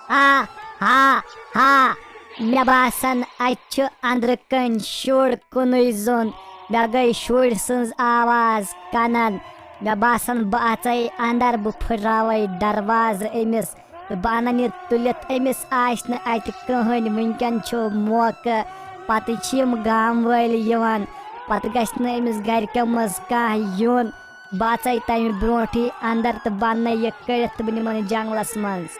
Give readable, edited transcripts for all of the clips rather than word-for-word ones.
Ha ha ha. Mea basan achu andr kan shur kunui zon. Mea gai shur sens आवाज kanan. Mea basan baatai andar bu phravai darvaz emis. Banani tulit emis aishna ait kahani winkan chu moka. Pati chim gam wali yawan. Pati gashna emis garka mazka yun. Baatai taimi bronti andar ta banna yakarit biniman janglas mans.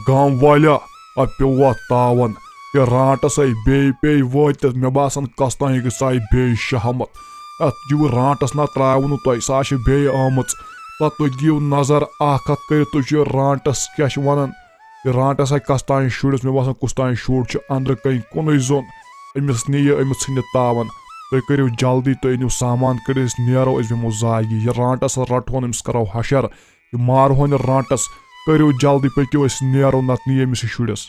Gam valia a pewa tawan. Ye rantas ai be voitas me basan kastan ik sai be shahamat. At ju rantas na traunu toi sashi be amats. Tat to giu nazar akha kar to ju rantas kyash wanan. Ye rantas ai kastan shudes me basan kustan shud ch andra kai konoi zon. Emis niya emis sinne tawan. Toi kariu jaldi toi nu saman kadis nero is vimo zagi. Ye rantas rathon emis karau hashar. Ye marhon rantas करियो जल्दी पक्यो अस narrow नत नियमिस शुड़स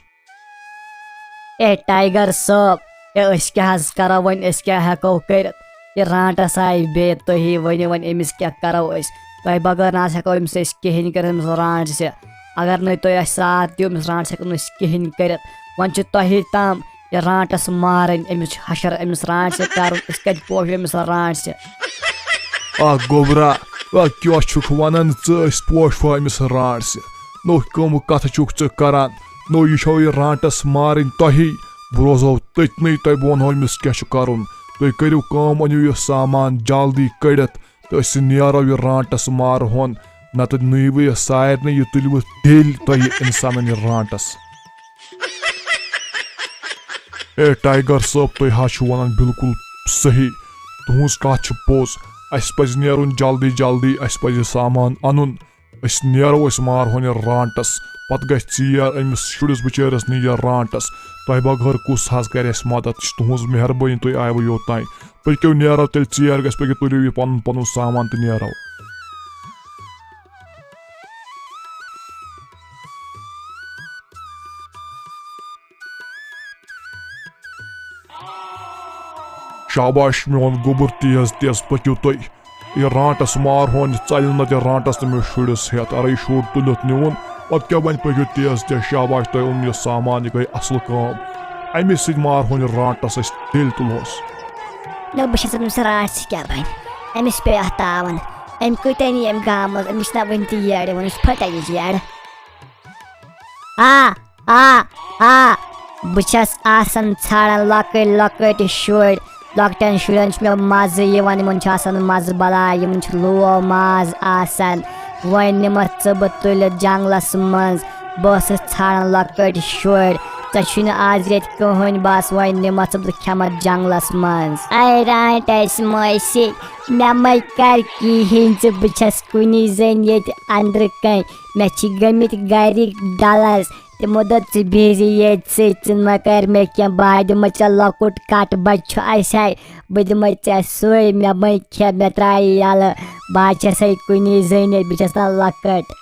ए tiger सब ए अस क्या करो one अस क्या हेको कर ये रांटस आई बे तो ही वन वन एमिस क्या करो अस तो बगर ना हेको एमिस अस कहिन कर एमिस रांट से अगर न तो अस साथ दियो एमिस रांट से अस कहिन कर वन छ तो ही ताम ये रांटस मारन एमिस हशर एमिस रांट से कर अस कज पोश एमिस रांट से आ गोबरा आ क्यों छुक वनन च पोश फो एमिस रांट से नो कम कथ चुक च करान नो ये रांटस मारन तही रोजो तथन तह बो अमिस क्या करुन तुम करियो कम अनु यह सामान जल्दी कड़ित तो अस नेरो यह रांटस मारहोन नत नीव यह सारे यह तुलव दिल तह इंसान यह रांटस ए टाइगर सब तुम वन बिल्कुल सही तुज कथ पोज अस पज नेरुन जल्दी जल्दी अस पज सामान अनुन अस नेरो अस मारहोन रांटस पत गीर अमिस शुड़स बिचारस नी रांटस तह बगैर कुस कर मदद तुज मेहरबानी तुम आयव योतान पक्यो नेरो तेल चीर गस पक्यो तुलियो यह पन पन सामान तो नेरो शाबाश मोन गोबर तेज तेज पक्यो तुम यह रांटस मारहोन चल न रांटस तो मे शुड़स हेत अरे शुड़ तुलित निवन पत क्या वन पक्यो तेज तेज शाबाश तुम ओन यह सामान यह गई असल काम अमे सत मारहोन रांटस अस दिल तुलोस न बस अमिस रांट क्या बन अमिस पे तावन अम कतन अम गाम अमिस ना वन तैयार वन फटा यार आ बस आसान छाड़न लकट लकट शुर लकटन शुरन मे मज मज बलाय लो माज आसान वन निमत ब तुल जंगलस मज बस छाड़न लकट शुर चे आज रेत कहन बस वन निमत ब खेमत जंगलस मज आई रांटस मसी मे मै कर कहें बस कुन जन ये अंदर कन मे गमित गरिक डलस तमो दोप बिजी ये मा कर मे क्या बह दिम ऐ लकुट कट बच्चु असा बह दिम ऐ सोई मे मै खे मे त्राय यल बह छसै कुन जन बस ना लकट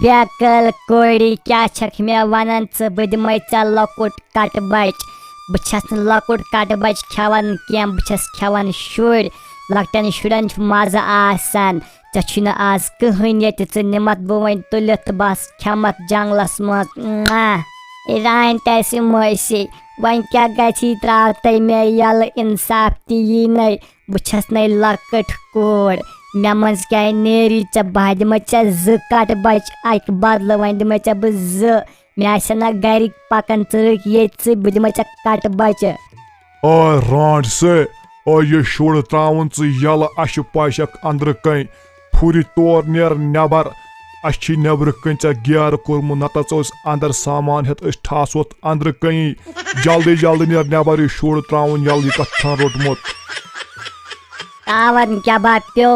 बेकल कोड़ी क्या छक मे वन बह दिम ऐ लकुट कट बच बस लकुट कट बच खेवान क्या बस खेवान शुर लकटन शुरन मज आसान चे आज कहन ये निमत बह वन तुलित बस खेमत जंगलस मज रांटस मसी वन क्या गि त्राव तै मे यल इंसाफ ती न बस न लकट कोर मे मज क्या नेरी चे बह दिम ऐ कट बच अक बदल वन दिम ऐ बह मे ना गरिक पकन चक ये बह दिम ऐ कट बच रांट से ये शुड़ त्रावन यल अश पशक अंदर कन फुर तौर नेर नबर अस नबर कन गेर कोर्मु नत अंदर सामान हेत ठासोत अंदर कन जल्दी जल्दी नेर नबर शुड़ त्रावन यल यह कथ रोटमुत तावन क्या प्यो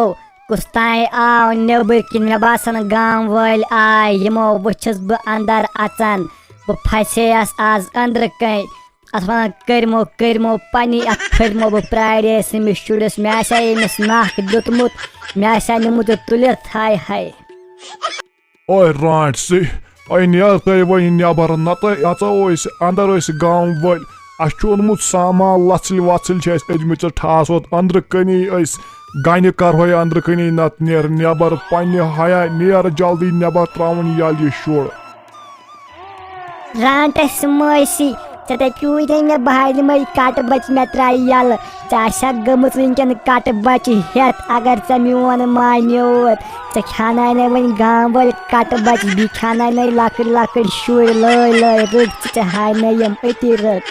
कुस तान आव नबर कि मे बासान गाम वाल आय यमो वुचस बह अंदर अचान बह फसेस आज अंदर कन अस वन करमो करमो पनी अत फटमो बह प्रारेस अमिस शुड़स मे अमिस नाक दुतमुत मे निमुत तुलित हाय हाय ओए रांट से ओए नेर तै वन नबर नत अंदर गाम वाल अस ओनमुत सामान लसल वसल अजम ठासोत अंदर कनी गनि करहो अंदर कनी नत नेर नेबर पन्ने हया नेर जल्दी नेबर त्रावन यल ये शुर रांटस मोसी चे पूरे मे बहार मे कट बच मे त्राई यल चा गमुत वनकन कट बच हेत अगर चे मोन मानोत चे खाना वन गाँव वाल कट बच बी खाना लकड़ लकड़ शुर लै लै रुक चे हाय यम अति रुक।